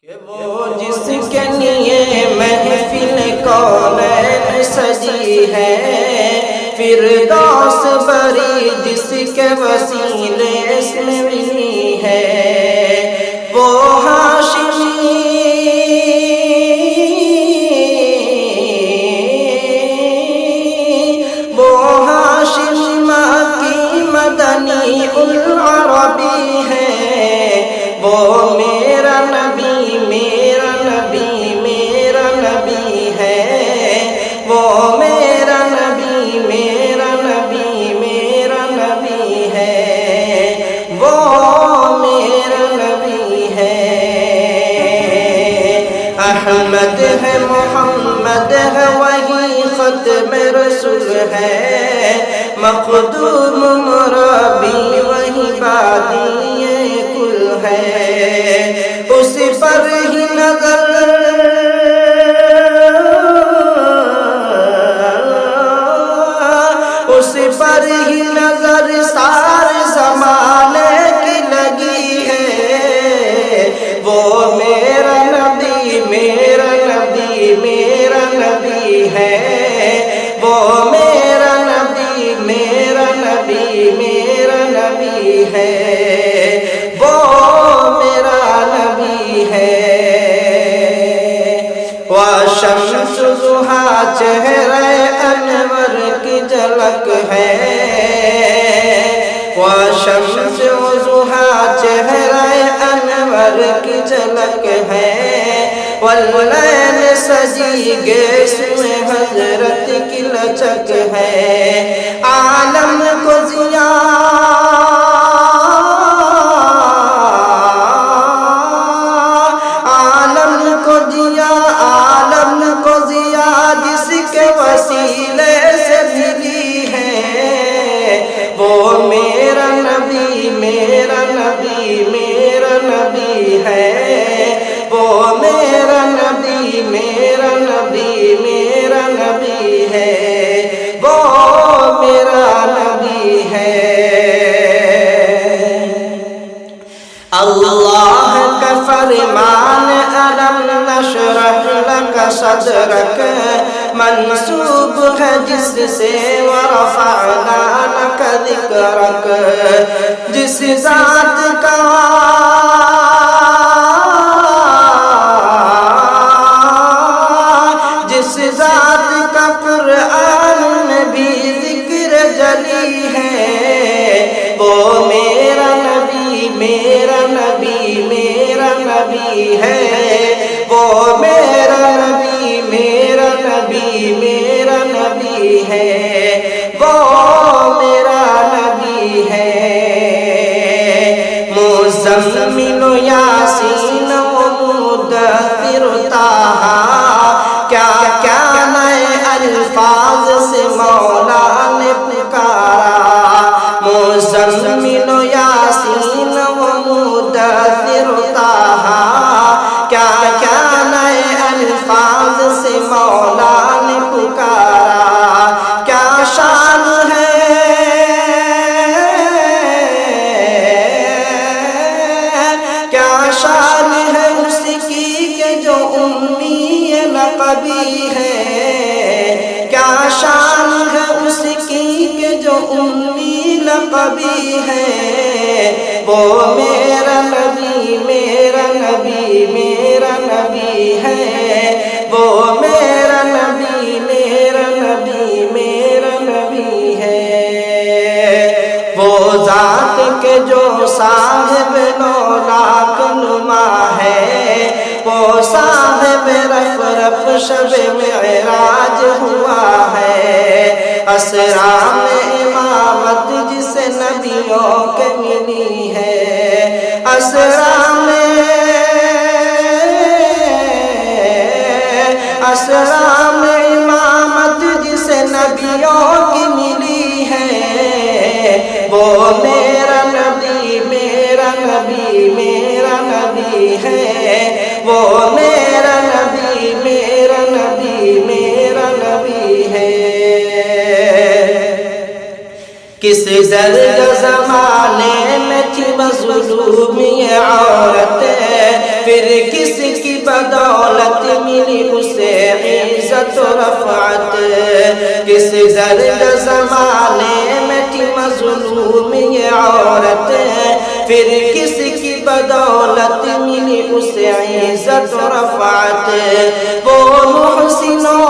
کہ وہ جس کے لیے محفل کونین سجی ہے، فردوس بری جس کے وسیلے اس میں ملی ہے، وہ ہاشمی مکی مدنی العربی ہے، وہ میرا نبی میرا نبی میرا نبی ہے، وہ میرا نبی میرا نبی میرا نبی ہے، وہ میرا نبی ہے۔ احمد ہے محمد ہے وہی ختم رسول ہے، مخدوم مربی وہی بادی کل ہے، اس پر ہی نظر اس پر ہی نظر سارے زمانے کی لگی ہے، وہ میرا نبی میرا نبی میرا نبی ہے، وہ میرا نبی میرا نبی میرا نبی ہے، وہ میرا نبی ہے۔ وَالشَّمْسُ ضُحَیٰ چہرہ انور کی جھلک ہے، وَالشَّمْسُ ضُحَیٰ چہرہ انور کی جھلک ہے، واللیل سجی گیس میں حضرت کی لچک ہے، عالم کو ضیاء جس کے وسیلے سے ملی ہے، وہ میرا نبی میرا نبی میرا نبی ہے، وہ میرا نبی میرا نبی میرا نبی ہے، وہ میرا نبی ہے۔ اللہ کا فرمان الم نشرح لک صدرک منسوب ہے جس سے، ورفعنا لک ذکرک جس ذات کا قرآن میں بھی ذکر جلی ہے، وہ میرا نبی میرا نبی میرا نبی ہے، وہ میرا نبی میرا نبی میرا نبی ہے، وہ میرا نبی ہے۔ مزمل و یاسین و مدثر طٰہٰ، کیا کیا نئے الفاظ سے مولا نے پکارا، مزمل و یاسین و مدثر طٰہٰ، کیا کیا نئے الفاظ سے مولا نے پکارا، کیا شان ہے کیا شان ہے اس کی کہ جو امی لقبی ہے، کیا شان ہے اس کی کہ جو امی لقبی ہے، وہ میرا نبی میرا نبی میرا نبی ہے، وہ میرا نبی میرا نبی میرا نبی ہے، وہ ذات کے جو صاحب نولاک نما ہے، وہ صاحب رفرف شب معراج ہوا ہے، اسرا میں امامت جسے نبیوں کے ملی ہے، اسرا میں امامت جسے نبیوں کی ملی ہے، وہ میرا نبی میرا نبی میرا نبی ہے، وہ میرا نبی میرا نبی میرا نبی ہے۔ کس درد زمانے میں تھی مظلوم یہ عورت، پھر کس کی بدولت ملی اسے عزت و رفعت، کس درد زمانے میں تھی مظلوم یہ عورت، پھر کس کی بدولت ملی اسے عزت و رفعت، وہ محسنوں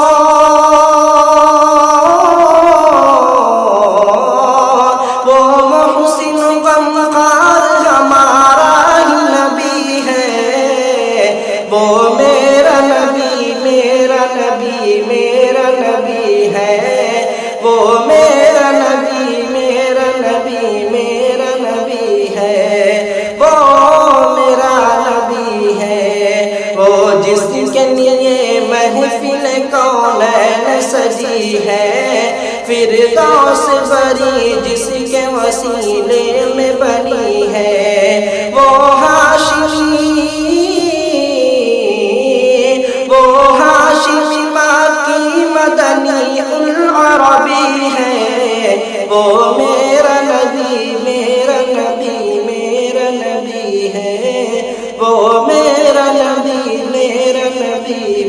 وہ میرا نبی میرا نبی میرا نبی ہے، وہ میرا نبی میرا نبی میرا نبی ہے، وہ میرا نبی ہے، وہ جس کے لیے محفل کونین سجی ہے، فردوس بری جس کے وسیلے میں بنی ہے، وہ ہاشمی باقی مدنی العربی ہے، وہ میرا نبی میرا نبی میرا نبی ہے، وہ میرا نبی میرا نبی